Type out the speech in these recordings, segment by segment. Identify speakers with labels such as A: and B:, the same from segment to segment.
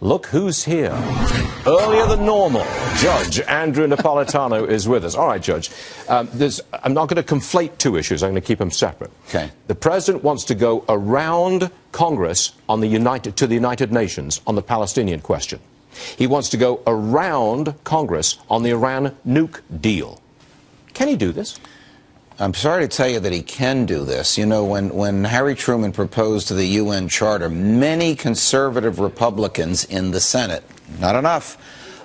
A: Look who's here. Earlier than normal, Judge Andrew Napolitano is with us. All right, Judge. I'm not going to conflate two issues. I'm going to keep them separate.
B: Okay.
A: The President wants to go around Congress on the United Nations on the Palestinian question. He wants to go around Congress on the Iran nuke deal. Can he do this?
B: I'm sorry to tell you that he can do this. You know, when Harry Truman proposed the UN Charter, many conservative Republicans in the Senate, not enough,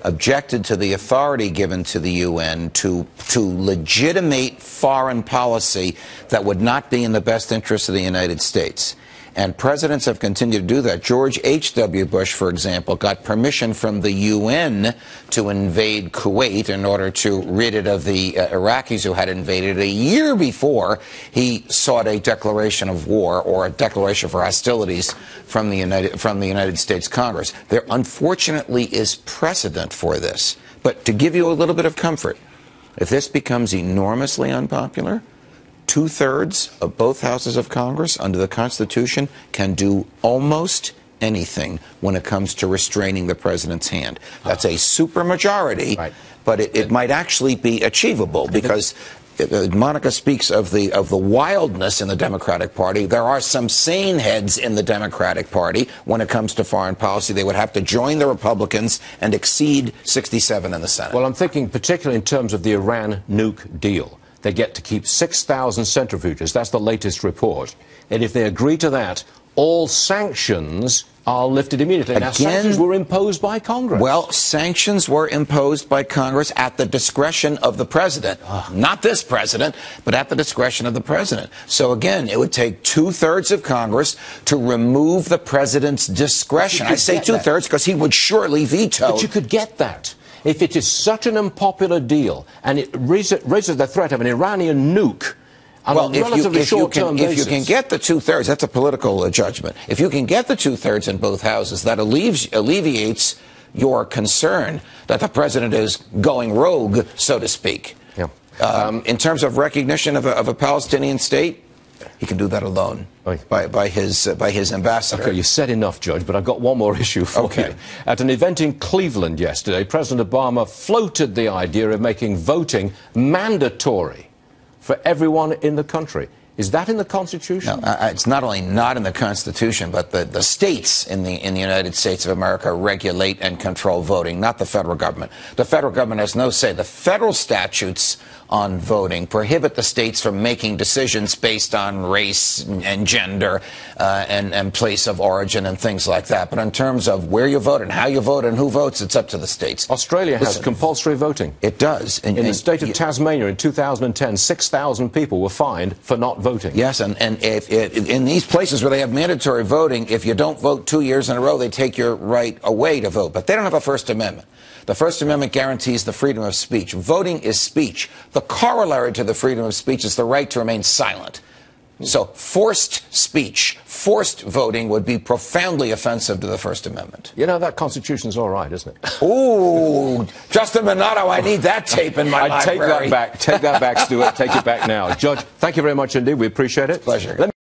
B: objected to the authority given to the UN to legitimate foreign policy that would not be in the best interest of the United States. And presidents have continued to do that. George H.W. Bush, for example, got permission from the UN to invade Kuwait in order to rid it of the Iraqis who had invaded. A year before, he sought a declaration of war or a declaration for hostilities from the United States Congress. There, unfortunately, is precedent for this. But to give you a little bit of comfort, if this becomes enormously unpopular, 2/3 of both houses of Congress under the Constitution can do almost anything when it comes to restraining the president's hand. That's a supermajority, right, but it might actually be achievable because Monica speaks of the wildness in the Democratic Party. There are some sane heads in the Democratic Party when it comes to foreign policy. They would have to join the Republicans and exceed 67 in the Senate.
A: Well, I'm thinking particularly in terms of the Iran nuke deal. They get to keep 6,000 centrifuges. That's the latest report. And if they agree to that, all sanctions are lifted immediately. Now, sanctions were imposed by Congress.
B: Well, sanctions were imposed by Congress at the discretion of the president. Not this president, but at the discretion of the president. So, again, it would take 2/3 of Congress to remove the president's discretion. I say 2/3 because he would surely veto.
A: But you could get that. If it is such an unpopular deal and it raises the threat of an Iranian nuke on a relatively short-term basis.
B: If you can get the 2/3, that's a political judgment. If you can get the 2/3 in both houses, that alleviates your concern that the president is going rogue, so to speak.
A: Yeah.
B: In terms of recognition of a Palestinian state, he can do that alone by his ambassador.
A: Okay, you said enough, Judge, but I've got one more issue for you. At an event in Cleveland yesterday, President Obama floated the idea of making voting mandatory for everyone in the country. Is that in the Constitution?
B: No, it's not only not in the Constitution, but the states in the United States of America regulate and control voting, not the federal government. The federal government has no say. The federal statutes on voting prohibit the states from making decisions based on race and gender and place of origin and things like that. But in terms of where you vote and how you vote and who votes, it's up to the states.
A: Australia has compulsory voting.
B: It does.
A: In the state of Tasmania in 2010, 6,000 people were fined for not voting.
B: Yes, and if in these places where they have mandatory voting, if you don't vote 2 years in a row, they take your right away to vote. But they don't have a First Amendment. The First Amendment guarantees the freedom of speech. Voting is speech. The corollary to the freedom of speech is the right to remain silent. So forced speech, forced voting would be profoundly offensive to the First Amendment.
A: You know, that Constitution's all right, isn't it?
B: Ooh, Justin Minato, I need that tape in my library.
A: Take that back. Take that back, Stuart. Take it back now. Judge, thank you very much indeed. We appreciate it.
B: Pleasure.